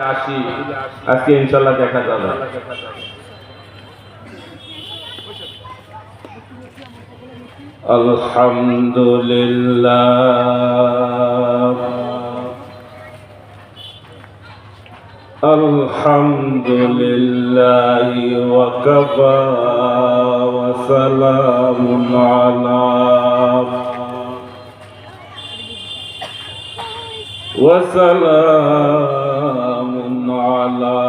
আসি আজকে ইনশাআল্লাহ দেখা যাবে। আলহামদুলিল্লাহ আলহামদুলিল্লাহ ওয়া কাফা ওয়া সালামুন আলা وسلام على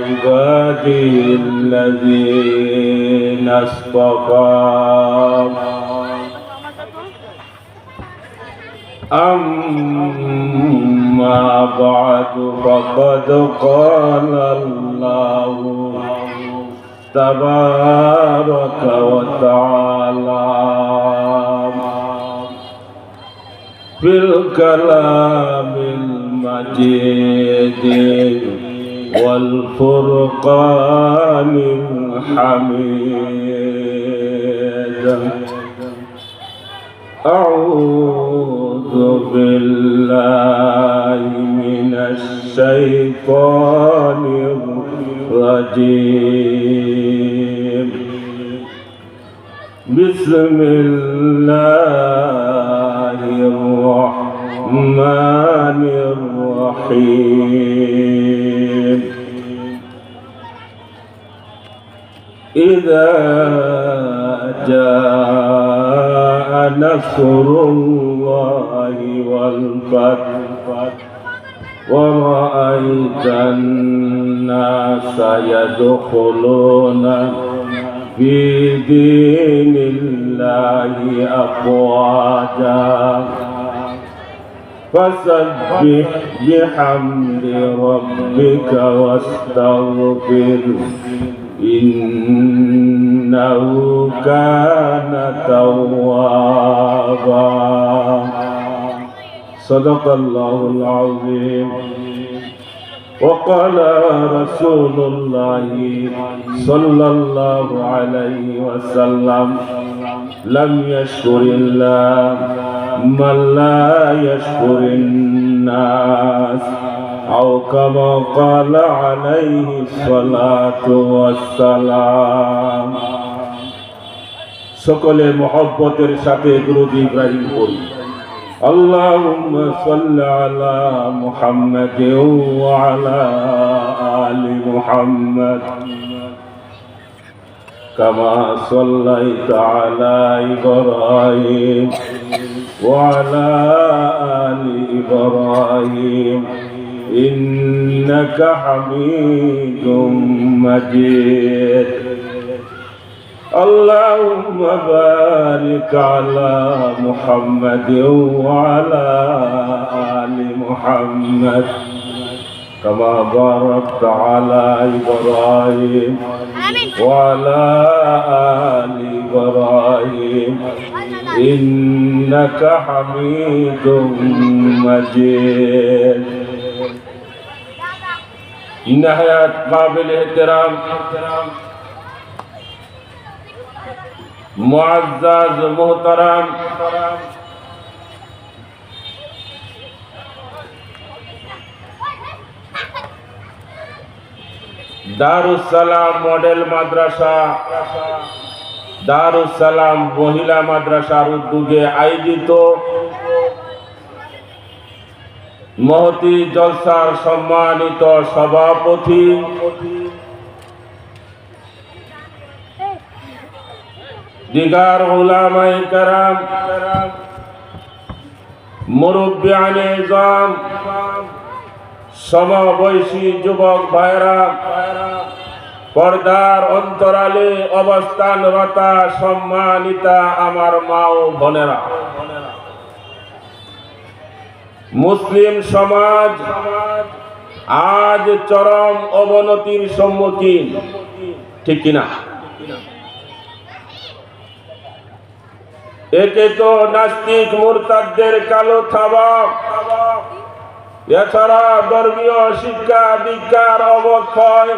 عباده الذين اصطفى أما بعد فقد قال الله تبارك وتعالى في الكلام المجيد والفرقان الحميد. أعوذ بالله من الشيطان الرجيم. بسم الله الرحمن الرحيم. إذا جاء نصر الله والفتح ورأيت الناس يدخلون في دين الله أفواجا فسبح بحمد ربك واستغفر إنه كان توابا. صدق الله العظيم. وقال رسول الله صلى الله عليه وسلم لم يشكر الله من لا يشكر الناس أو كما قال عليه الصلاة والسلام. সকলে মহব্বতের সাথে দুরূদ ইব্রাহিম পড়ি। اللهم صل على محمد وعلى آل محمد كما صليت على إبراهيم وعلى آل إبراهيم إنك حميد مجيد. اللهم بارك على محمد وعلى آل محمد كما باركت على إبراهيم وعلى آل إبراهيم إنك حميد مجيد. نهاية قابل احترام মুআজ্জাজ মুহতারাম দারুস সালাম মডেল মাদ্রাসা দারুস সালাম মহিলা মাদ্রাসার উদ্যোগে আয়োজিত মহতি জলসার সম্মানিত সভাপতি দিগার উলামায়ে কেরাম মুরব্বিয়ানে ইজম সমবয়সী যুবক ভাইরা পর্দার অন্তরালে অবস্থানরতা সম্মানিতা আমার মা ও বোনেরা, মুসলিম সমাজ আজ চরম অবনতির সম্মুখীন, ঠিক কিনা? একে তো নাস্তিক মুরতাদদের কালো থাবা, এছাড়া ধর্মীয় শিক্ষা দীক্ষার অবক্ষয়,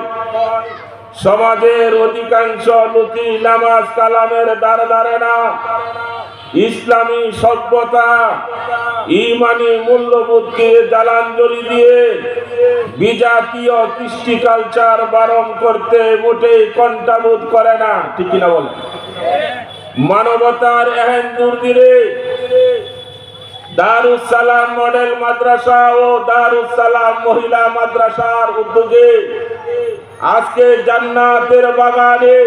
সমাজের অধিকাংশ লোকই নামাজ কালামের দ্বারে দ্বারে না, ইসলামী সভ্যতা ইমানি মূল্যবোধকে জালাঞ্জলি দিয়ে বিজাতীয় কৃষ্টি কালচার বারণ করতে মোটেই কণ্ঠাবোধ করে না, ঠিক কিনা বলে? মানবতার এহেন দুর্দিনে দারুস সালাম মডেল মাদ্রাসা ও দারুস সালাম মহিলা মাদ্রাসার উদ্যোগে আজকে জান্নাতের বাগানে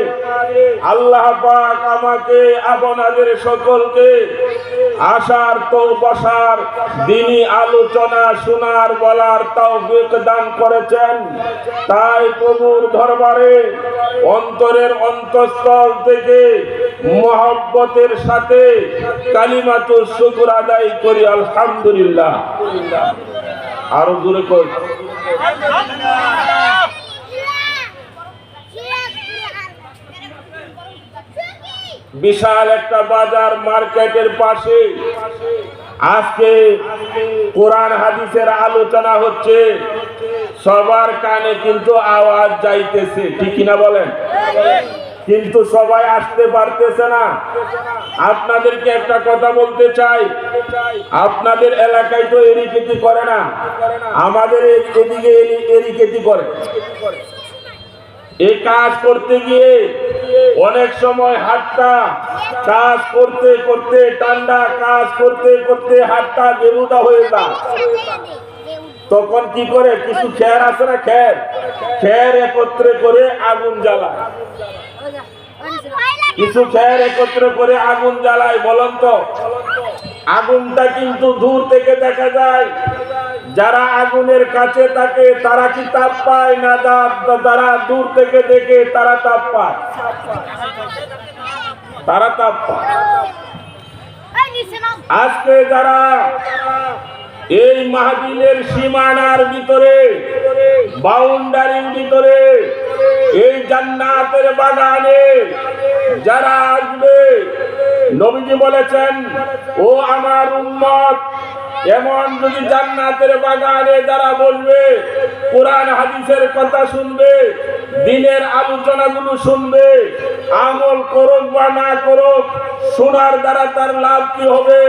আল্লাহ পাক আমাকে আপনাদের সকলকে আসার তো বসার দিনী আলোচনা শোনার বলার তৌফিক দান করেছেন। তাই প্রভুর দরবারে অন্তরের অন্তঃস্থল থেকে মহব্বতের সাথে কালিমাতুশ শুকর আদায় করি আলহামদুলিল্লাহ। আরো জোরে করি বিশাল একটা বাজার মার্কেটের পাশে আজকে কোরআন হাদিসের আলোচনা হচ্ছে, সবার কানে কিন্তু আওয়াজ যাইতেছে, ঠিক কিনা বলেন? কিন্তু সবাই আসতে পারতেছে না। আপনাদেরকে একটা কথা বলতে চাই, আপনাদের এলাকায় তো এরিকেতি করে না, আমাদের এদিকে এরিকেতি করে। এই কাজ করতে গিয়ে অনেক সময় হাতটা কাজ করতে করতে ঠান্ডা কাজ করতে করতে হাতটা বেহুদা হয়ে যায়। তখন কি করে, কিছু খের আছে না, খের একত্রে করে আগুন জ্বালায়, কিছু খের একত্রে করে আগুন জ্বালায়। বলেন তো, আগুনটা কিন্তু দূর থেকে দেখা যায়, যারা আগুনের কাছে থাকে তারা কি তাপ পায় না? যারা দূর থেকে দেখে তারা তাপ পায়, তারা তাপ পায়। আজকে যারা এই মাহফিলের সীমানার ভিতরে, বাউন্ডারির ভিতরে, এই জান্নাতের বাগানে যারা আসবে, নবীজি বলেছেন, ও আমার উম্মত, এমন যদি জান্নাতের বাগানে যারা বলবে, কোরআন হাদিসের কথা শুনবে, দিনের আলোচনাগুলো শুনবে, আমল করুক বা না করুক, শোনার দ্বারা তার লাভ কি হবে?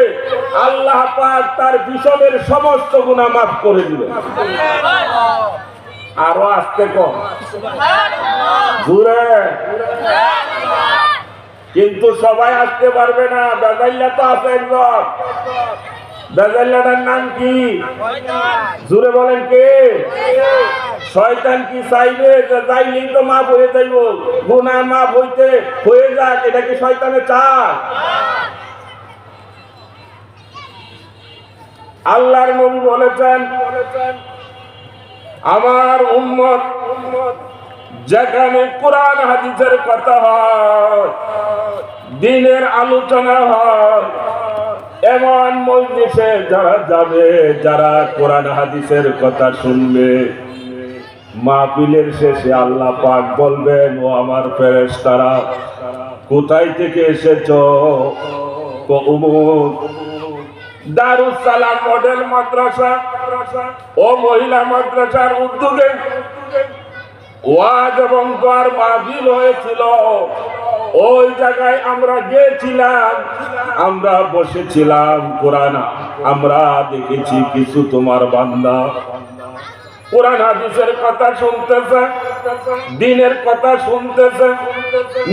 আল্লাহ পাক তার পিছনের সমস্ত গুনাহ মাফ করে দিবে। আরো আসতে কম জোরে, কিন্তু সবাই আসতে পারবে না। বেজাইল্লা তো আছে একজন, বেজাইল্লাটার নাম কি? জোরে বলেন কে? শয়তান কি চাইবে যে যাইলেই তো মাফ হয়ে যাইব, গুনাহ মাফ হয়ে যাক, এটা কি শয়তানে চায়? আল্লাহর নবী বলেছেন, আমার উম্মত যেখানে কোরআন হাদিসের কথা হয়, দ্বীনের আলোচনা হয়, এমন মজলিসে যারা যাবে, যারা কোরআন হাদিসের কথা শুনবে, মাহফিলের শেষে আল্লাহ পাক বলবেন, ও আমার ফেরেশতারা, কোথায় থেকে এসেছো? অমুক দারুস সালাম মডেল মাদ্রাসা ও মহিলা মাদ্রাসার উদ্যোগে ওয়াজ এবং দোয়ার মাহফিল হয়েছিল, ওই জায়গায় আমরা গিয়েছিলাম, আমরা বসেছিলাম, কোরআন আমরা দেখেছি কিছু তোমার বান্দা কোরআন হাদিসের কথা শুনতেছে, দ্বীনের কথা শুনতেছে,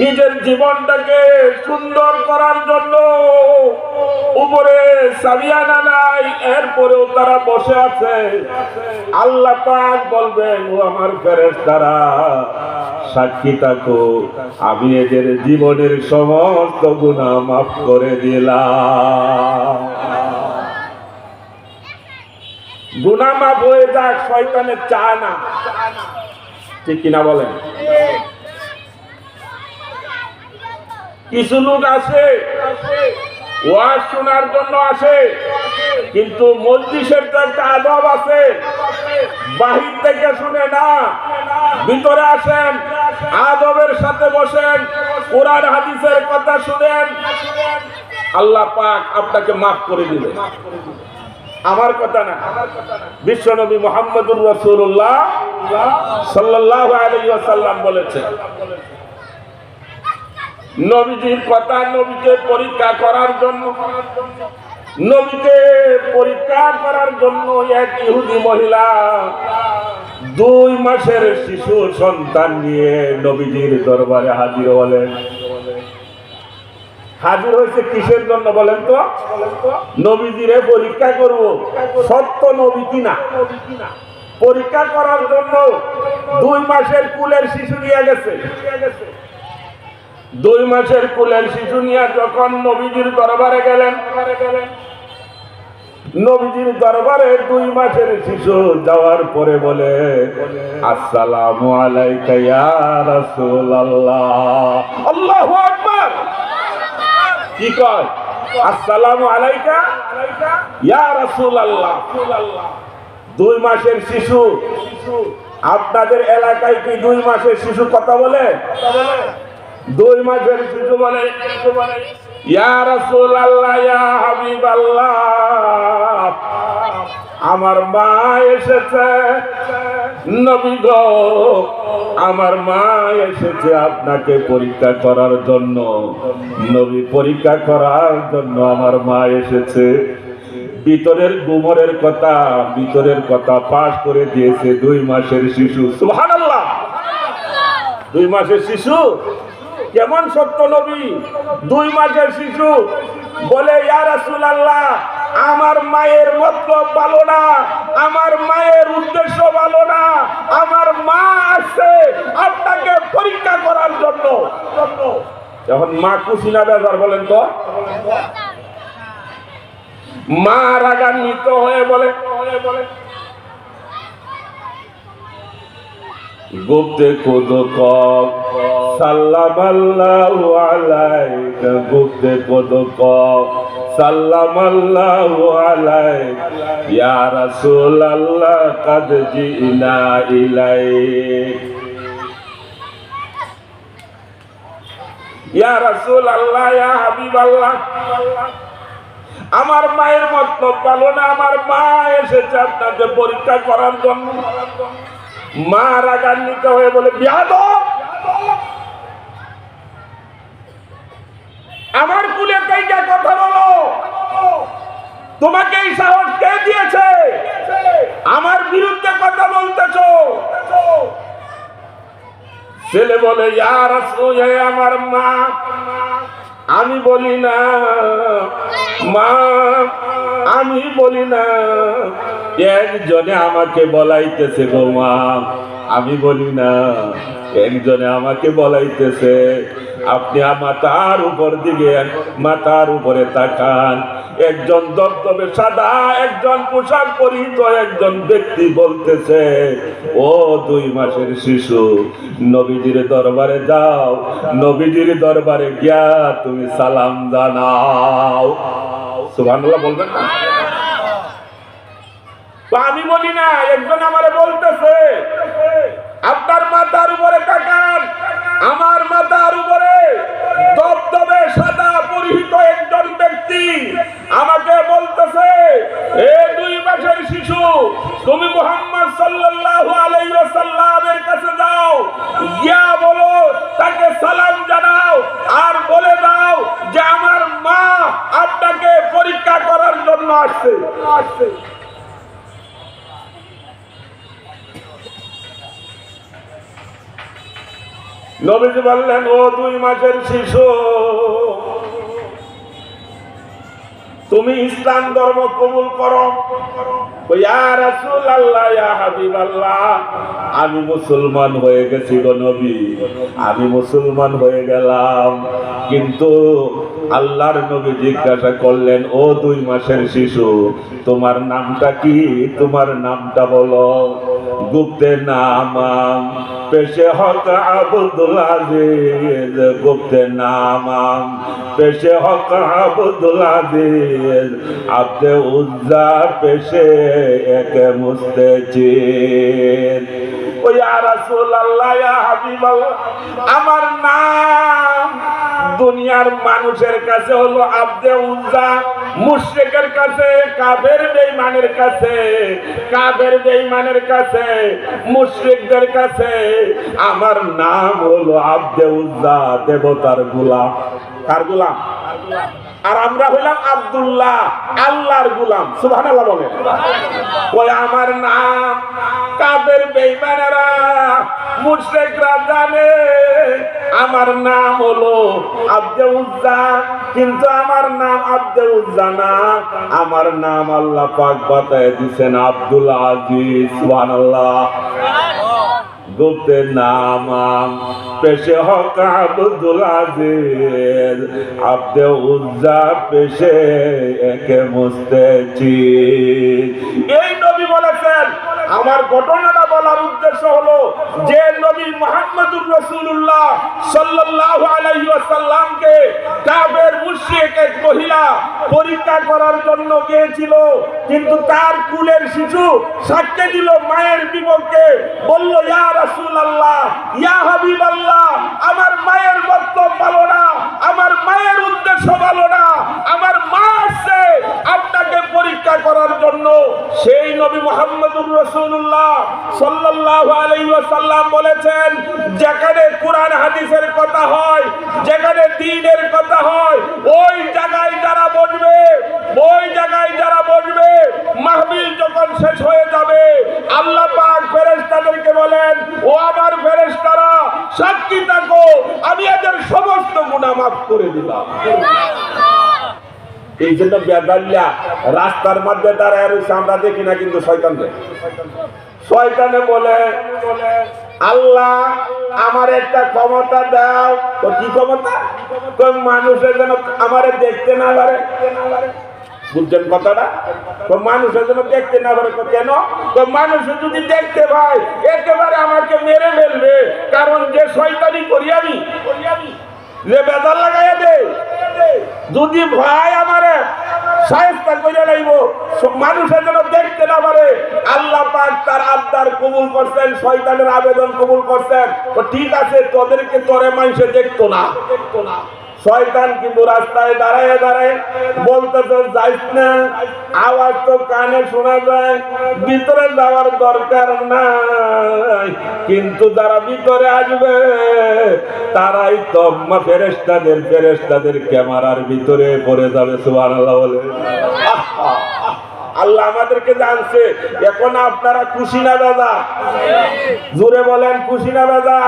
নিজের জীবনটাকে সুন্দর করার জন্য উপরে সাবিয়ানা নাই, এরপরেও তারা বসে আছে। আল্লাহ পাক বলবেন, ও আমার ফেরেশতারা, সাক্ষী থাকো, আমি এদের জীবনের সমস্ত গুনাহ মাফ করে দিলাম। গুনাহ মাফ হয়ে যাক, শয়তানের চায় না, ঠিক কিনা বলেন? কিছু লোক আসে, ওয়াজ শোনার জন্য আসে, কিন্তু মজলিসের তো একটা আদব আছে, বাহির থেকে শুনে না, ভিতরে আসেন, আদবের সাথে বসেন, কোরআন হাদিসের কথা শুনেন, আল্লাহ পাক আপনাকে মাফ করে দিবেন। আমার কথা না, বিশ্বনবী মুহাম্মদুর রাসূলুল্লাহ সাল্লাল্লাহু আলাইহি ওয়াসাল্লাম বলেছেন, নবীজির কথা, নবীকে পরীক্ষা করার জন্য, নবীকে পরীক্ষা করার জন্য এক ইহুদি মহিলা 2 মাসের শিশু সন্তান নিয়ে নবীজির দরবারে হাজির হলেন। হাজির হয়েছে কিসের জন্য বলেন তো? নবীজিরে পরীক্ষা করব, সত্য নবী কিনা পরীক্ষা করার জন্য 2 মাসের কুলের শিশু নিয়ে গেছে। 2 মাসের কুলের শিশু নিয়ে যখন নবীজির দরবারে গেলেন, নবীজির দরবারে 2 মাসের শিশু যাওয়ার পরে বলে, আসসালামু আলাইকা ইয়া রাসূলুল্লাহ। আল্লাহু আকবার। কি কয়? আসসালামু আলাইকা ইয়া রাসূলুল্লাহ। 2 মাসের শিশু। আপনাদের এলাকায় কি 2 মাসের শিশু কথা বলে? 2 মাসের শিশু বলে, ইয়া রাসূলুল্লাহ, ইয়া হাবিবাল্লাহ, আমার মা এসেছে। নবী গো, আমার মা এসেছে আপনাকে পরীক্ষা করার জন্য। নবী, পরীক্ষা করার জন্য আমার মা এসেছে। ভিতরের কথা পাশ করে দিয়েছে 2 মাসের শিশু। সুবহানাল্লাহ। 2 মাসের শিশু কেমন সত্য নবী? 2 মাসের শিশু বলে, ইয়া রাসূলুল্লাহ, আমার মায়ের মতলব ভালো না, আমার মায়ের উদ্দেশ্য ভালো না, আমার মা আসছে আপনাকে পরীক্ষা করার জন্য। যখন মা খুশি না বেজার বলেন তো? মা রাগান্বিত হয়ে বলে, গুপ্তে কোদক সাল্লামাল্লাহু আলাইকা, গুপ্তে কোদক সাল্লামাল্লাহু আলাইকা, ইয়া রাসূলুল্লাহ কাদ জিনা ইলাইক। ইয়া রাসূলুল্লাহ, ইয়া হাবিবাল্লাহ, আমার মায়ের মতলব ভালো না, আমার মা এসেছে আপনাকে পরীক্ষা করার জন্য। মা রাগান্বিত হয়ে বলে, বিয়াদব, আমার কুলে কাইটা কথা বলো? তোমাকে এই সাহস কে দিয়েছে আমার বিরুদ্ধে কথা বলতেছো? ছেলে বলে, ইয়া রাসূল, আমার মা। আমি বলি না মা, আমি বলি না, একজনে আমাকে বলাইতেছে গো মা, আমি বলি না, একজনে আমাকে বলাইতেছে। আপনি মাথার উপর দিকে, মাথার উপরে তাকান, একজন দবদবে সাদা, একজন পোশাক পরিহিত একজন ব্যক্তি বলতেছে, ও 2 মাসের শিশু, নবীজির দরবারে যাও, নবীজির দরবারে গিয়া তুমি সালাম জানাও। সুবহানাল্লাহ বলবেন না? তো আমি বলি না, একজন আমারে বলতেছে আপনার মাথার উপরে তাকান, আমার মাথার উপরে দবদবে সাদা পরিহিত একজন ব্যক্তি আমাকে বলতেছে, এ 2 মাসের শিশু, তুমি মুহাম্মদ সাল্লাল্লাহু আলাইহি ওয়াসাল্লামের কাছে যাও, গিয়া বলো, তাকে সালাম জানাও, আর বলে দাও যে আমার মা আপনাকে পরীক্ষা করার জন্য আসছে। নবীজি বললেন, ও 2 মাসের শিশু, তুমি ইসলাম ধর্ম কবুল করো? ইয়া রাসূলুল্লাহ, ইয়া হাবিবাল্লাহ, আমি মুসলমান হয়ে গেছি গো নবী, আমি মুসলমান হয়ে গেলাম। কিন্তু আল্লাহর নবী জিজ্ঞাসা করলেন, ও 2 মাসের শিশু, তোমার নামটা কি? তোমার নামটা বলো। গুপ্তে নাম পেশে হক আব্দুল আজিজ, গুপ্তে নাম পেশে হক আব্দুল আজিজ, আব্দে উজ্জা পেশে এক মুস্তাজিদ। ও ইয়া রাসূলুল্লাহ, ইয়া হাবিবাল্লাহ, আমার নাম দুনিয়ার মানুষের কাছে হলো আব্দে উজ্জা, মুশরিকের কাছে, কাফের বেঈমানের কাছে, কাফের বেঈমানের কাছে, মুশরিকদের কাছে আমার নাম হলো আব্দে উজ্জা, দেবতার গোলাম। কার গোলাম? আর আমরা হইলাম আব্দুল্লাহ, আল্লাহর গোলাম। সুবহানাল্লাহ বলেন। ওই আমার নাম কাফের বেঈমানেরা, মুশরিকরা জানে আমার নাম হলো আব্দে উজ্জা, কিন্তু আমার নাম আব্দে উজ্জা না, আমার নাম আল্লাহ পাক বাতায় দিয়েছেন আব্দুল আজিজ। সুবহানাল্লাহ। গুপ্তে নাম পেশে হক আব্দুল আজিজ, আব্দে উজ্জা পেশে একে মুস্তেচি। এই নবী বলেছেন, আমার ঘটনাটা বলার উদ্দেশ্য হলো যে নবী মুহাম্মদুর রাসূলুল্লাহ সাল্লাল্লাহু আলাইহি ওয়াসাল্লামকে কাফের মুশরিক এক মহিলা পরীক্ষা করার জন্য গিয়েছিল, কিন্তু তার কুলের শিশু সাক্ষ্য দিল মায়ের বিপক্ষে, বলল ইয়া রাসূলুল্লাহ, ইয়া হাবিবাল্লাহ, আমার মায়ের বক্তব্য ভালো না, আমার মায়ের উদ্দেশ্য ভালো না, আমার মা আসছে আপনাকে পরীক্ষা করার জন্য। সেই নবী মুহাম্মদুর রাসূলুল্লাহ সাল্লাল্লাহু আলাইহি ওয়াসাল্লাম বলেছেন, যেখানে কুরআন হাদিসের কথা হয়, যেখানে দ্বীনের কথা হয়, ওই জায়গায় যারা বসবে, ওই জায়গায় যারা বসবে, মাহফিল যখন শেষ হয়ে যাবে, আল্লাহ পাক ফেরেশতাদেরকে বলেন, ও আমার ফেরেশতারা সাক্ষী থাকো, আমি এদের সমস্ত গুনাহ মাফ করে দিলাম। এই জন্য বেদাল্লা রাস্তার মধ্যে দাঁড়ায় রয়েছে, আমরা দেখি না, কিন্তু শয়তানে বলে, আল্লাহ আমার একটা ক্ষমতা দাও। তো কি ক্ষমতা? মানুষের যেন আমারে দেখতে না পারে। বুঝছেন কথাটা? মানুষের যেন দেখতে না পারে। কেন? মানুষ যদি দেখতে পায় একেবারে আমাকে মেরে ফেলবে, কারণ যে শয়তানি করি আমি, যে বেজাল লাগাইয়া দে, যদি ভাই আমারে শায়েস্তা করে লাইব, মানুষের যেন দেখতে না পারে। আল্লাহ পাক তার আবদার কবুল করছেন, শয়তানের আবেদন কবুল করছেন। তো ঠিক আছে, তোদেরকে তোরে মানুষে দেখতো না। শয়তান কিন্তু রাস্তায় দাঁড়ায় দাঁড়ায় বলতেছে, যাইস না, আওয়াজ তো কানে শোনা যায়, ভিতরে যাওয়ার দরকার নাই। কিন্তু যারা ভিতরে আসবে তারাই তো ফেরেশতাদের ক্যামেরার ভিতরে পড়ে যাবে। সুবহানাল্লাহ বলে। আল্লাহ আমাদেরকে জানছে। এখন আপনারা খুশি না দাদা? জোরে বলেন, খুশি না দাদা?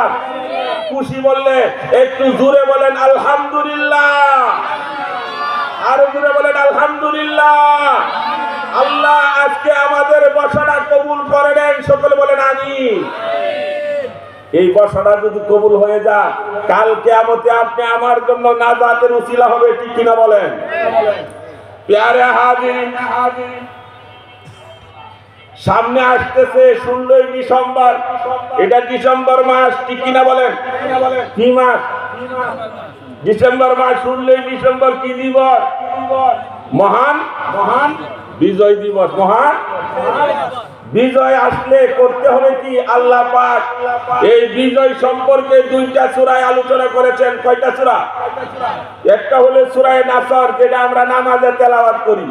খুশি বললে একটু জোরে বলেন আলহামদুলিল্লাহ, আরো জোরে বলেন আলহামদুলিল্লাহ। আল্লাহ আজকে আমাদের বসাটা কবুল করে নেন, সকলে বলেন আমিন। এই বসাটা যদি কবুল হয়ে যায়, কাল কিয়ামতে আপনি আমার জন্য নাজাতের উসিলা হবে, ঠিক কিনা বলেন? প্যারে হাজিরিন, সামনে আসতেছে 16 ডিসেম্বর। এটা ডিসেম্বর মাস, ঠিক কিনা বলেন? কি মাস? ডিসেম্বর মাস। 16 ডিসেম্বর কি দিবস? মহান বিজয় দিবস। মহান বিজয় আসলে করতে হবে কি? আল্লাহ পাক এই বিজয় সম্পর্কে 2টা সূরায় আলোচনা করেছেন। কয়টা সূরা? একটা হলো সূরা নাসর, যেটা আমরা নামাজে তেলাওয়াত করি।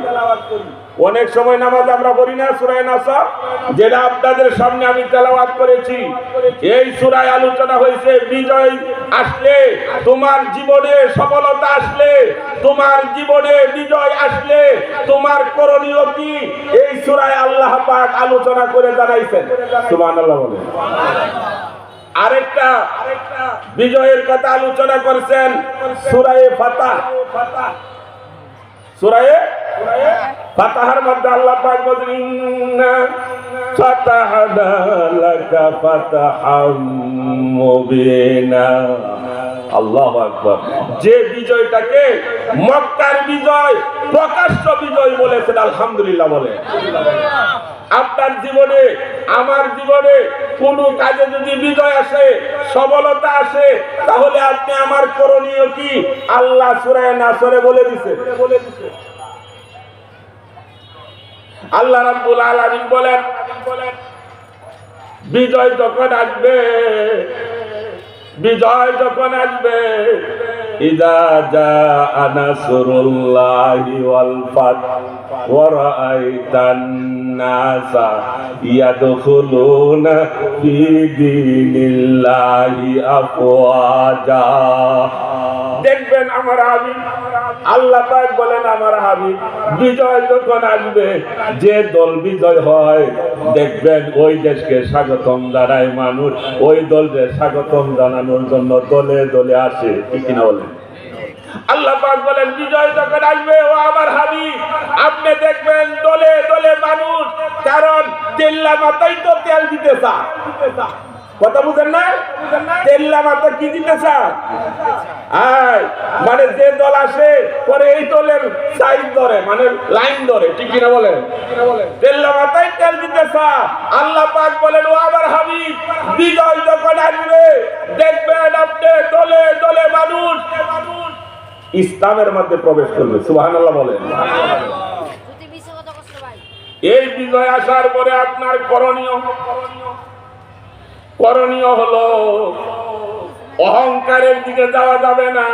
অনেক সময় নামাজ আমরা পড়ি না, সূরা নাসর, যেটা আপনাদের সামনে আমি তেলাওয়াত করেছি। এই সূরায় আলোচনা হয়েছে বিজয় আসলে, তোমার জীবনে সফলতা আসলে, তোমার জীবনে বিজয় আসলে তোমার করণীয় কি, এই সূরায় আল্লাহ পাক আলোচনা করে জানাইছেন। সুবহানাল্লাহ বলেন। আরেকটা বিজয়ের কথা আলোচনা করেছেন সূরা ফাতহ। সূরা ফাতহার মধ্যে আল্লাহ পাক বলেন, ইন্না ফাতাহনা লাকা ফাতহাম মুবিনা। আল্লাহু আকবার। যে বিজয়টাকে মক্কার বিজয়, প্রকাশ্য বিজয় বলেছেন, আলহামদুলিল্লাহ বলে। আপনার জীবনে, আমার জীবনে কোনো কাজে যদি বিজয় আসে, সফলতা আসে, তাহলে আপনি আমার করণীয় কি, আল্লাহ সূরা নাসরে বলে দিয়েছে। আল্লাহ রাব্বুল আলামিন বলেন, বিজয় যখন আসবে, বিজয় যখন আসবে, ইযা জাআ নাসরুল্লাহি ওয়াল ফাত ওয়া রাআইতান নাসা ইয়াদখুলুনা ফি দীনিল্লাহি আফওয়াজা। দেখবেন আমার হাবিব, আল্লাহ পাক বলেন আমার হাবিব বিজয় যখন আসবে, যে দল বিজয় হয় দেখবেন ওই দেশকে স্বাগতম জানায় মানুষ, ওই দলকে স্বাগতম জানানোর জন্য দলে দলে আসে, ঠিক কিনা বলেন? আল্লাহ পাক বলেন বিজয় যখন আসবে ও আমার হাবিব আপনি দেখবেন দলে দলে মানুষ, কারণ তেল্লা মাথায় তো তেল দিতে চায়। কথা বুঝেন না? তেল্লা মাথা কি দিতে চায়? মানে যে দল আসে পরে এই দলের সাইড ধরে, মানে লাইন ধরে, ঠিক কিনা বলেন? তেল্লা মাথায় তেল দিতে চায়। আল্লাহ পাক বলেন ও আমার হাবিব বিজয় যখন আসবে দেখবেন আপনি দলে দলে মানুষ ইসলামের মধ্যে প্রবেশ করবে। সুবহানাল্লাহ বলেন। এই বিজয় আসার পরে আপনার করণীয় হলো অহংকারের দিকে যাওয়া যাবে না।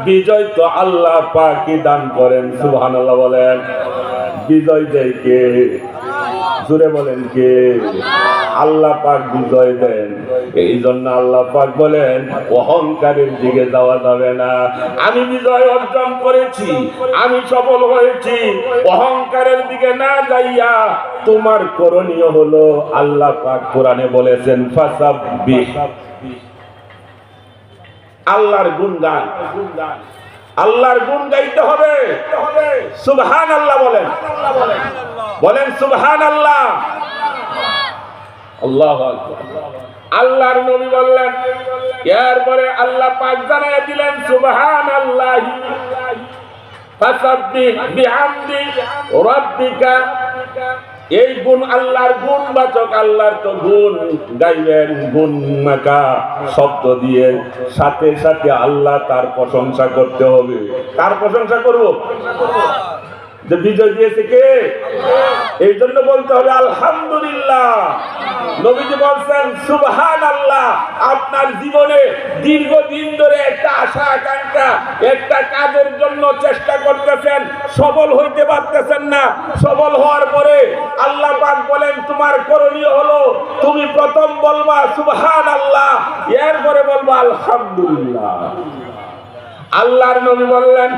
বিজয় তো আল্লাহ পাকই দান করেন। সুবহানাল্লাহ বলেন। বিজয় দেয় কে? জোরে বলেন কে? আল্লাহ পাক বিজয় দেন। এই জন্য আল্লাহ পাক বলেন অহংকারের দিকে যাওয়া যাবে না। আমি বিজয় অর্জন করেছি, আমি সফল হয়েছি, অহংকারের দিকে না যাইয়া তোমার করণীয় হলো আল্লাহ পাক কোরআনে বলেছেন ফাসাব্বিহ, আল্লাহর গুণগান, আল্লাহর গুণ গাইতে হবে। সুবহানাল্লাহ বলেন, বলেন সুবহানাল্লাহ। আল্লাহু আকবার। আল্লাহর নবী বললেন, এরপরে আল্লাহ পাক জানায় দিলেন সুবহানাল্লাহি ফাসাব্বিহ বিহামদি রাব্বিকা। এই গুণ আল্লাহর গুণবাচক, আল্লাহর তো গুণ গাইবেন গুণ মাকা শব্দ দিয়ে, সাথে সাথে আল্লাহ তার প্রশংসা করতে হবে। তার প্রশংসা করব যে বিজয় দিয়েছে কে? এই জন্য বলতে হবে আলহামদুলিল্লাহ। নবীজি বলছেন সুবহানাল্লাহ। আপনার জীবনে দীর্ঘদিন ধরে একটা আশা আকাঙ্ক্ষা, একটা কাজের জন্য চেষ্টা করতেছেন, সফল হইতে পারতেছেন না। সফল হওয়ার পরে আল্লাহ পাক বলেন তোমার করণীয় হলো তুমি প্রথম বলবা সুবহানাল্লাহ, এরপরে বলবা আলহামদুলিল্লাহ। আল্লাহর নবী বললেন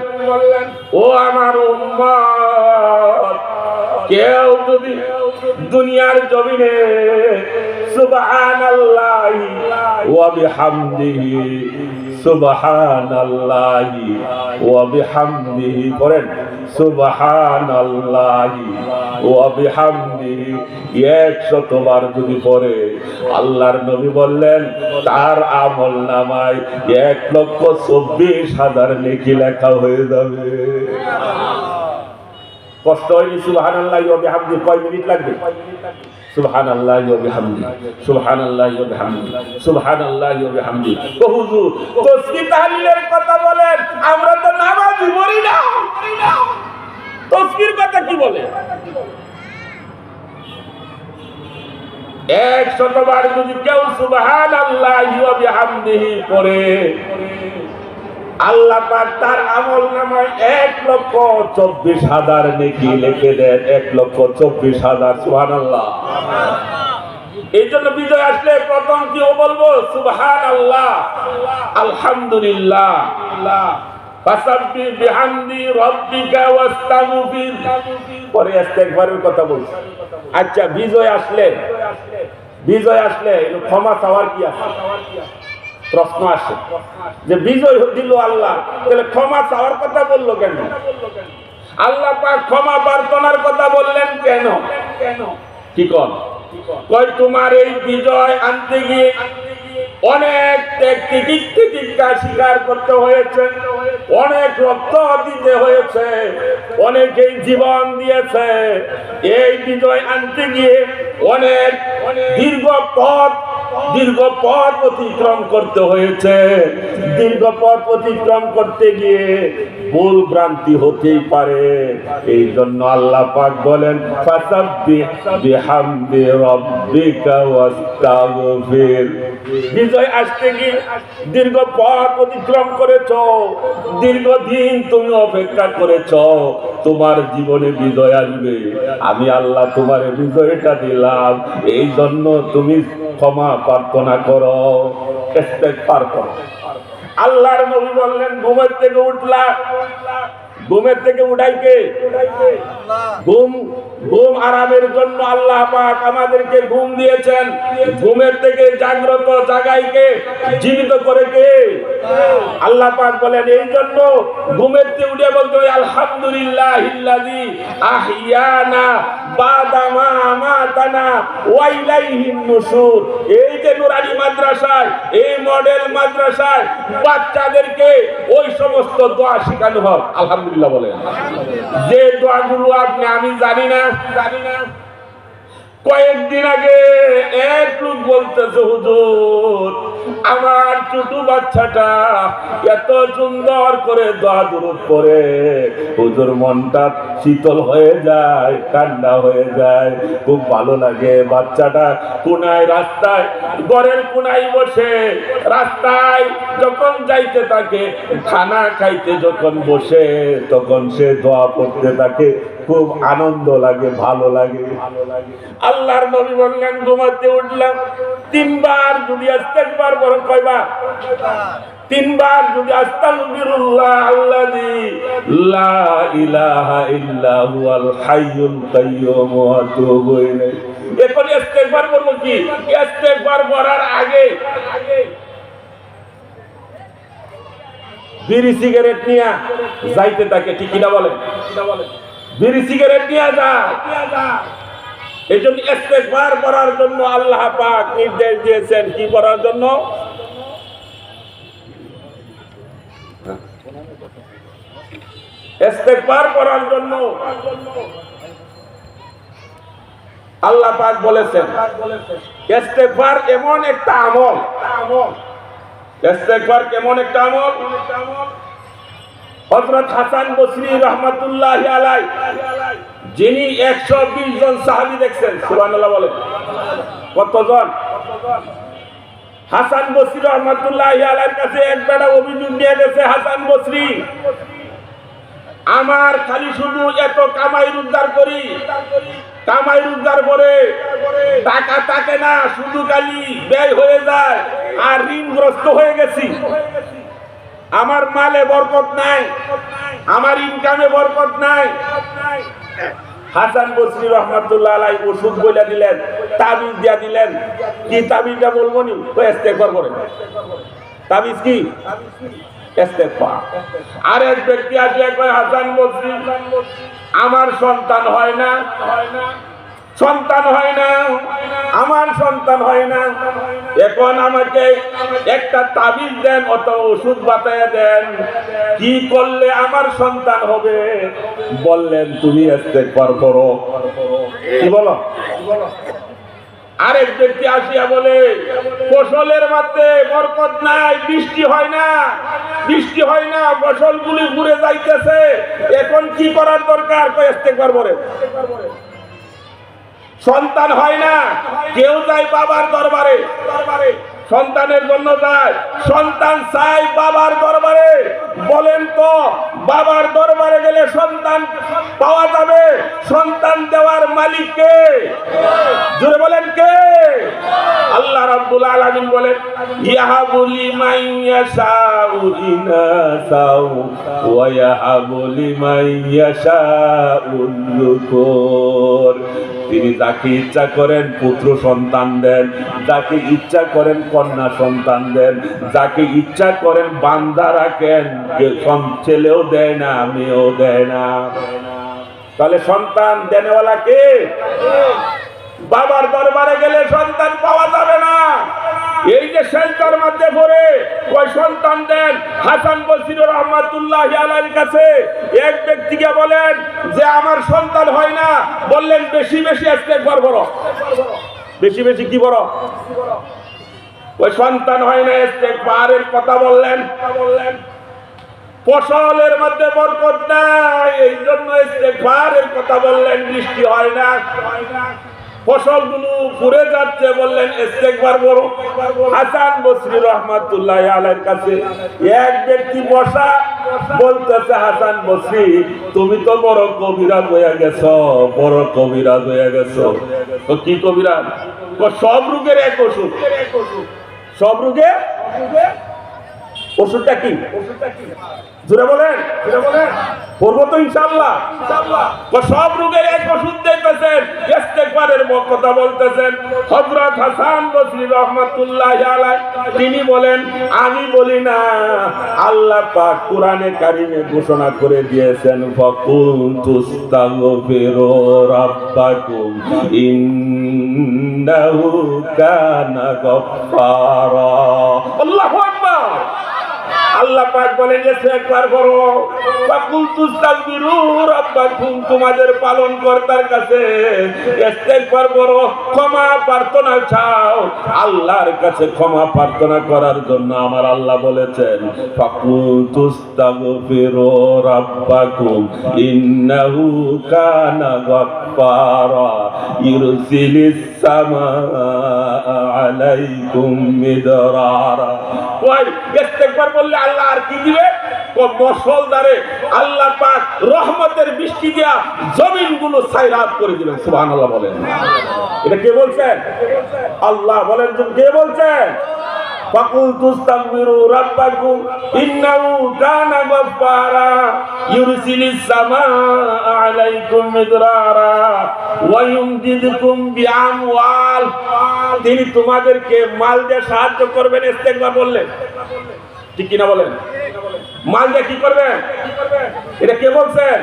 ও আমার উম্মত, কেউ যদি দুনিয়ার জমিনে সুবহানাল্লাহি ওয়া বিহামদিহি, সুবহানাল্লাহি ওয়া বিহামদিহি করেন, সুবহানাল্লাহি ওয়া বিহামদিহি 100 বার যদি পড়ে, আল্লাহর নবী বললেন তার আমল নামায় 1,24,000 নেকি লেখা হয়ে যাবে। কষ্ট হয়নি? সুবহানাল্লাহি ওয়া বিহামদিহি কয় মিনিট লাগবে? সুবহানাল্লাহি ওয়া বিহামদিহি, সুবহানাল্লাহি ওয়া বিহামদিহি, সুবহানাল্লাহি ওয়া বিহামদিহি। তো হুজুর তাসবিহ তাহলিলের কথা বলেন, আমরা তো নামাজই পড়ি না, তাসবিহর কথা কি বলে? 100 বার যদি কেউ সুবহানাল্লাহি ওয়া বিহামদিহি পড়ে, আল্লাহ পাক তার আমল নামায় 1,24,000 নেকি লিখে দেন। 1,24,000। সুবহানাল্লাহ। এই জন্য বিজয় আসলে প্রথম কি বলবো? সুবহানাল্লাহ, আলহামদুলিল্লাহ, ফাসাব্বিহ বিহামদি রাব্বিকা ওয়াস্তাগফির, পরে ইস্তিগফারের কথা বলছি। আচ্ছা, বিজয় আসলে ক্ষমা চাওয়ার কি আছে? প্রশ্ন আসে যে বিজয় দিল আল্লাহ, তাহলে ক্ষমা চাওয়ার কথা বললো কেন? আল্লাহ পাক ক্ষমা প্রার্থনার কথা বললেন কেন? কি কয় তোমার এই বিজয় আনতে গিয়ে অনেক তিতিক্ষা স্বীকার করতে হয়েছে, অনেক রক্ত দিতে হয়েছে, অনেকেই জীবন দিয়েছে। এই বিজয় আনতে গিয়ে অনেক দীর্ঘ পথ দীর্ঘ পথ অতিক্রম করতে হয়েছে। দীর্ঘ পথ অতিক্রম করতে গিয়ে ভুল ভ্রান্তি হতেই পারে। এই জন্য আল্লাহ পাক বলেন ফাসাব্বিহ বিহামদি রাব্বিকা ওয়াস্তাগফির। বিজয় আসতে গিয়ে দীর্ঘ পথ অতিক্রম করেছো, দীর্ঘদিন তুমি অপেক্ষা করেছো, তোমার জীবনে বিজয় আসবে। আমি আল্লাহ তোমার বিজয়টা দিলাম, এই জন্য তুমি ক্ষমা প্রার্থনা করো, ইস্তেগফার করো। আল্লাহর নবী বললেন ঘুমের থেকে উঠলা, ঘুমের থেকে উঠাইকে ঘুম ঘুম আরামের জন্য আল্লাহ পাক আমাদেরকে ঘুম দিয়েছেন। ঘুমের থেকে জাগ্রত জাগাইকে জীবিত করে কে? আল্লাহ পাক বলেন এই জন্য ঘুমের থেকে উঠে বলতে হয় আলহামদুলিল্লাহিল্লাযী আহইয়ানা বাদা মা আমাতানা ওয়া ইলাইহিন নুশুর। এই যে নুরানি মাদ্রাসায়, এই মডেল মাদ্রাসায় বাচ্চাদেরকে ওই সমস্ত দোয়া শেখানো হয়। আলহামদুলিল্লাহ বলেন। যে দোয়াগুলো আপনি আমি জানি না। কয়েকদিন আগে এক লোক বলতেছে হুজুর আমার ছোট বাচ্চাটা এত সুন্দর করে দোয়া দুরূদ পড়ে, হুজুর মনটা শীতল হয়ে যায়, ঠান্ডা হয়ে যায়, খুব ভালো লাগে। বাচ্চাটা কোনায় রাস্তায়, ঘরের কোনায় বসে রাস্তায় যখন যাইতে থাকে, খানা খাইতে যখন বসে তখন সে দোয়া পড়তে থাকে, খুব আনন্দ লাগে, ভালো লাগে। আল্লাহর নবী বললেন ঘুমাতে উঠলাম, তিনবার যদি ইস্তেগফার করো, কয়বার? তিনবার যদি আস্তাগফিরুল্লাহ আল্লাযী লা ইলাহা ইল্লা হুয়াল হাইয়ুল কাইয়্যুম ওয়া আতুবু ইলাইহি। এখন ইস্তেগফার করব কি? ইস্তেগফার করার আগে বিড়ি সিগারেট নিয়ে যাইতে থাকে, ঠিক কিনা বলেন? বিড়ি সিগারেট নিয়ে যায়। এই জন্য ইস্তেগফার করার জন্য আল্লাহ পাক নির্দেশ দিয়েছেন। কি করার জন্য? ইস্তেগফার করার জন্য আল্লাহ পাক বলেছেন। ইস্তেগফার এমন একটা আমল, ইস্তেগফার কেমন একটা আমল। হযরত হাসান বসরি রাহমাতুল্লাহি আলাইহি, যিনি 120 জন সাহাবী দেখছেন, সুবহানাল্লাহ বলেন। কতজন? হাসান বসরি রাহমাতুল্লাহি আলাইহির কাছে এক বেটা অভিযোগ নিয়ে গেছে, হাসান বসরি আমার খালি শুধু এত কামাই রোজগার করি, কামাই রোজগার করে টাকা থাকে না, শুধু খালি ব্যয় হয়ে যায়, আর ঋণগ্রস্ত হয়ে গেছি। আমার মালে বরকত নাই, আমার ইনকামে বরকত নাই। হাসান বসরি রাহমাতুল্লাহ আলাইহি ওষুধ বলে দিলেন, তাবিজ দিয়া দিলেন। কি তাবিজটা বলবো নি? তো ইস্তেগফার করেন। তাবিজ কি? ইস্তেগফার। আর এক ব্যক্তি আসলে কয় হাসান বসরি আমার সন্তান হয় না, সন্তান হয় না, আমার সন্তান হয় না, এখন আমাকে একটা তাবিজ দেন, অত ওষুধ বাতায়া দেন, কি করলে আমার সন্তান হবে? বললেন তুমি ইস্তেগফার করো। কি বলো? আরেক ব্যক্তি আসিয়া বলে ফসলের মধ্যে বরকত নাই, বৃষ্টি হয় না, বৃষ্টি হয় না, ফসলগুলি ঘুরে যাইতেছে, এখন কি করার দরকার? কয় ইস্তেগফার করে। সন্তান হয় না, কেউ যায় বাবার দরবারে, সন্তানের জন্য যায়, সন্তান চাই বাবার দরবারে। বলেন তো বাবার দরবারে গেলে সন্তান পাওয়া যাবে? সন্তান দেওয়ার মালিক কে? জোরে বলেন কে? আল্লাহ রাব্বুল আলামিন বলেন ইয়াহাবু লিমান ইয়াশাউ ইনাসাউ ওয়া ইয়াহাবু লিমান ইয়াশাউ যুকুর। তিনি যাকে ইচ্ছা করেন পুত্র সন্তান দেন, যাকে ইচ্ছা করেন কন্যা সন্তান দেন, যাকে ইচ্ছা করেন বান্দা রাখেন, ছেলেও দেয় না, মেয়েও দেয় না। তাহলে সন্তান দেনেওয়ালা কে? বাবার দরবারে গেলে সন্তান পাওয়া যাবে না। এই যে সেজদার মধ্যে পড়ে ওই সন্তান দেন। হাসান বসরি রাহমাতুল্লাহি আলাইহির কাছে এক ব্যক্তিকে বলেন যে আমার সন্তান হয় না, বললেন বেশি বেশি ইস্তেগফার করো। বেশি বেশি কি বড়? ওই সন্তান হয় না, ইস্তেগফারের কথা বললেন। ফসলের মধ্যে বরকত নাই, এই জন্য ইস্তেগফারের কথা বললেন। বৃষ্টি হয় না, ফসলগুলো পুড়ে যাচ্ছে, বললেন ইস্তেগফার করো। হাসান বসরি রাহমাতুল্লাহ আলাইহির কাছে এক ব্যক্তি বসা, বলতেছে, হাসান বসরি তুমি তো বড় কবিরাজ হয়ে গেছো, বড় কবিরাজ হয়ে গেছো। তো কি কবিরাজ? সব রোগের এক ওষুধ। সব রোগে ওষুধটা কি? জোরে বলেন, করবো তো ইনশাআল্লাহ। সব রোগের এক ওষুধ দেখতেছেন, ইস্তেগফারের কথা বলতেছেন। হযরত হাসান বসরি রাহমাতুল্লাহ আলাইহি তিনি বলেন, আমি বলি না, আল্লাহ পাক কোরআনে কারিমে ঘোষণা করে দিয়েছেন, ফাকুনতুস্তাগফিরু রাব্বাকুম ইন্নাহু কানা গফফারা। আল্লাহু আকবার। আল্লাহ পাক বলেন ইস্তেগফার করো, ফাকুনতুস্তাগফিরু রাব্বাকুম, তোমাদের পালনকর্তার কাছে ইস্তেগফার করো, ক্ষমা প্রার্থনা চাও। আল্লাহর কাছে ক্ষমা প্রার্থনা করার জন্য আমার আল্লাহ বলেছেন, ফাকুনতুস্তাগফিরু রাব্বাকুম ইন্নাহু কানা গফফারা ইরসিলিস সামাআ আলাইকুম মিদরারা। ওই ইস্তেগফার বললে আল্লাহ আর কি দিবে? মুষলধারে আল্লাহ পাক রহমতের বৃষ্টি দিয়া জমিনগুলো সাইরাত করে দিবেন। সুবহানাল্লাহ বলেন। এটা কে বলছেন? আল্লাহ বলেন। কে বলছেন? ফাকুনতুস্তাগফিরু রাব্বাকুম ইন্নাহু কানা গফফারা ইরসিলিস সামাআ আলাইকুম মিদরারা ওয়া ইউমদিদকুম বিআমওয়াল, তিনি তোমাদেরকে মাল দিয়ে সাহায্য করবেন। ইস্তেগফার বললে ঠিক কিনা বলেন? মাল দিয়ে কি করবেন? এটা কে বলছেন?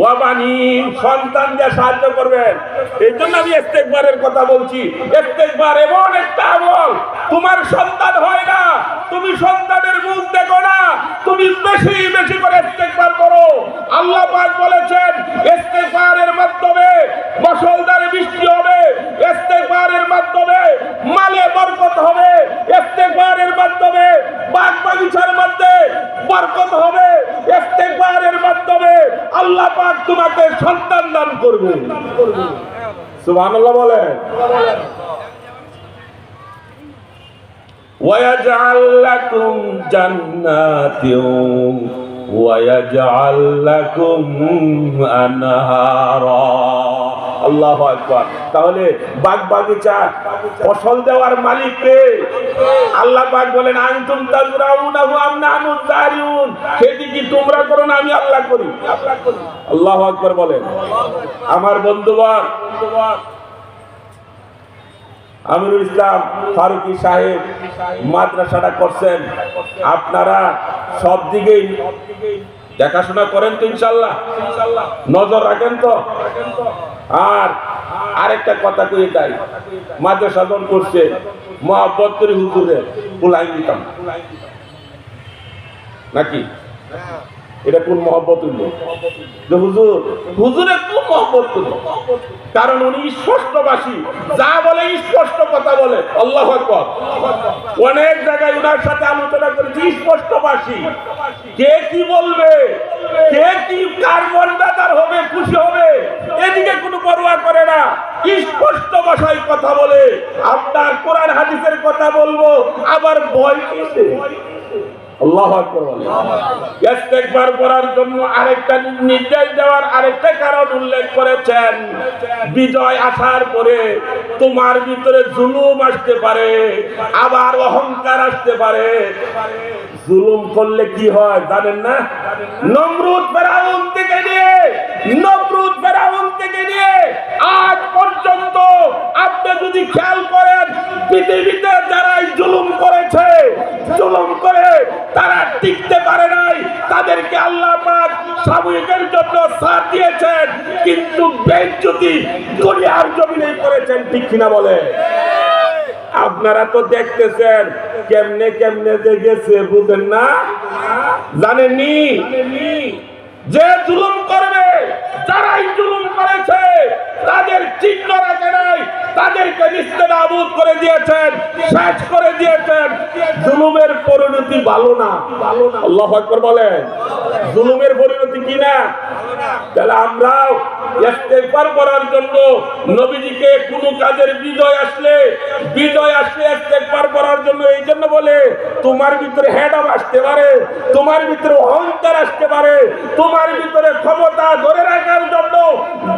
ওয়া বানিন, সন্তান দিয়ে সাহায্য করবেন। এই জন্য আমি ইস্তেগফারের কথা বলছি। ইস্তেগফার এমন একটা আমল, তোমার সন্তান হয় না, তুমি সন্তানের মুখ দেখো না, তুমি বেশি বেশি করে ইস্তেগফার করো। আল্লাহ পাক বলেছেন ইস্তেগফারের মাধ্যমে মুষলধারে বৃষ্টি হবে, ইস্তেগফারের মাধ্যমে মালে বরকত হবে, ইস্তেগফারের মাধ্যমে বাগ বাগিচার মধ্যে বরকত হবে, ইস্তেগফারের মাধ্যমে আল্লাহ পাক তোমাকে সন্তান দান করবে। সুবহানাল্লাহ বলেন। ওয়ায়াজআল লাকুম জান্নাতিন ওয়ায়াজআল লাকুম আনহারা। আল্লাহু আকবার। তাহলে বাগ বাগিচা ফসল দেওয়ার মালিক কে? আল্লাহ পাক বলেন, আনতুম তাজরাউনাহু আম নাহনু যারিউন, সেটি কি তোমরা করো না আমি আল্লাহ করি? আল্লাহু আকবার বলেন। আমার বন্ধুগণ, আমিরুল ইসলাম ফারুকী সাহেব মাদ্রাসাটা করছেন, আপনারা সব দিকেই দেখাশোনা করেন তো ইনশাআল্লাহ? নজর রাখেন তো? আর আরেকটা কথা কই তাই, মাদ্রাসা যখন করছে মহব্বত করে হুজুরে বুলাই দিতাম নাকি? এটা কোন মহব্বত হইল? হুজুর হুজুরের কোন মহব্বত হইল? কারণ উনি স্পষ্টভাষী, যা বলে স্পষ্ট কথা বলে। আল্লাহু আকবার। অনেক জায়গায় উনার সাথে আলোচনা করেছি, স্পষ্টভাষী। কে কি বলবে, কে কি কার মর্যাদার হবে, খুশি হবে, এদিকে কোনো পরোয়া করে না। স্পষ্ট ভাষায় কথা বলে। আপনার কোরআন হাদিসের কথা বলবো, আবার ভয় কিসে? আল্লাহু আকবার বলেন। ইস্তেগফার করার জন্য আরেকটা নির্দেশ দেওয়ার আরেকটা কারণ উল্লেখ করেছেন। বিজয় আসার পরে তোমার ভিতরে জুলুম আসতে পারে, আবার অহংকার আসতে পারে। জুলুম করলে কি হয় জানেন না? নমরুদ ফেরাউন থেকে নিয়ে আজ পর্যন্ত আপনি যদি খেয়াল করেন, পৃথিবীতে যারাই জুলুম করেছে, জুলুম করে তারা টিকতে পারে নাই, তাদেরকে আল্লাহ পাক সাময়িকের জন্য ছাড় দিয়েছেন, কিন্তু বেইজ্জতি দুনিয়ার জমিনে করেছেন। ঠিক কিনা বলে? আপনারা তো দেখতেছেন কেমনে কেমনে যে গেছে, বুঝেন না? জানেননি যে জুলুম করবে, যারাই জুলুম করেছে তাদের চিহ্ন রাখে নাই, তাদেরকে নিস্তেনাবুদ করে দিয়েছেন, শেষ করে দিয়েছেন। জুলুমের পরিণতি ভালো না, ভালো না। আল্লাহু আকবার বলেন। জুলুমের পরিণতি কি না? তাহলে আমরাও ইস্তেগফার করার জন্য নবীজিকে কোনো কাজের বিজয় আসলে ইস্তেগফার করার জন্য এই জন্য বলে, তোমার ভিতরে হেডাম আসতে পারে, তোমার ভিতরে অহংকার আসতে পারে, তোমার ভিতরে ক্ষমতা ধরে রাখার জন্য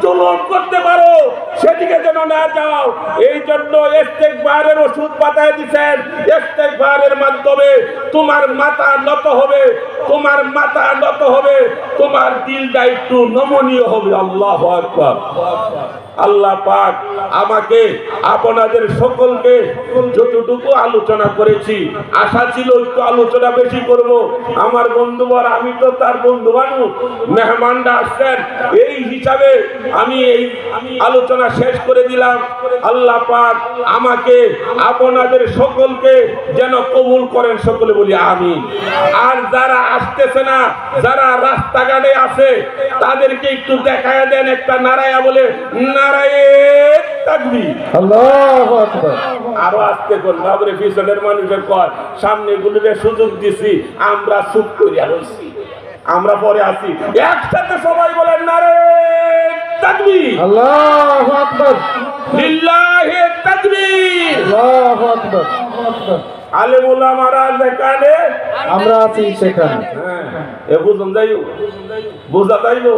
জুলুম করতে পারো, সেদিকে যেন না যাও। এই জন্য ইস্তেগফারের ওষুধ পাঠায় দিয়েছেন। ইস্তেগফারের মাধ্যমে তোমার মাথা নত হবে, তোমার মাথা নত হবে, তোমার দিলটা একটু নমনীয় হবে। আল্লাহু আকবার। আল্লাহ পাক আমাকে আপনাদের সকলকে যতটুকু আলোচনা করেছি, আশা ছিল একটু আলোচনা বেশি করব। আমার বন্ধুবর, আমি তো তার বন্ধু মানুষ, মেহমানরা আসছেন, এই হিসাবে আমি এই আলোচনা শেষ করে দিলাম। আল্লাহ পাক আমাকে আপনাদের সকলকে যেন কবুল করেন, সকলে বলি আমিন। আর যারা আসতেছে না, যারা রাস্তাঘাটে আছে, তাদেরকে একটু দেখায় দেন একটা নারায়া বলে, নারায়ে তাকবীর। আল্লাহু আকবার। আরো আস্তে কোন বাবরে পিছনের মানুষের কয়, সামনে গুলিকে সুযোগ দিছি, আমরা চুপ করিয়া রইছি, আমরা পরে আসি। একসাথে সবাই বলেন নারায়ে তাকবীর। আল্লাহু আকবার। লিল্লাহি তাকবীর। আল্লাহু আকবার। আলেম ওলামারা যেখানে আমরা আছি সেখানে। এ বুঝুন যাই, বুঝা যাইলো।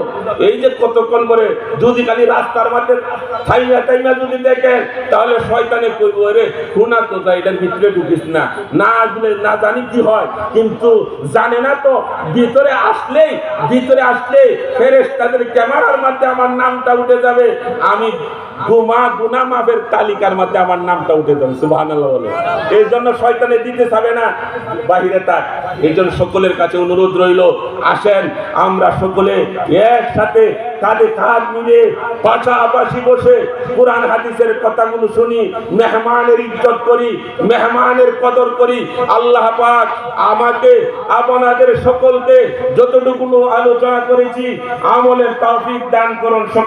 এই যে কতক্ষণ পরে যদি খালি রাস্তার মধ্যে থাইমা যদি দেখেন, তাহলে শয়তানে কইবো, রে শোনা তো যাই, এটার ভিতরে ঢুকিস না, না আসলে না জানি কি হয়, কিন্তু জানে না তো। ভিতরে আসলেই ফেরেশতাদের ক্যামেরার মধ্যে আমার নামটা উঠে যাবে, আমি গুনাহ মাফের তালিকার মধ্যে আমার নামটা উঠে যাবে। সুবহানাল্লাহ বলে। এই জন্য শয়তানে দিতে চাবে না, বাহিরে থাক। এই জন্য সকলের কাছে অনুরোধ রইল, আসেন আমরা সকলে একসাথে কাঁধে কাঁধ মিলে পাশাপাশি বসে কোরআন হাদিসের কথাগুলো শুনি, মেহমানের ইজ্জত করি, মেহমানের কদর করি। আল্লাহ পাক আমাকে আপনাদের সকলকে যতটুকু আলোচনা করেছি আমলের তৌফিক দান করুন।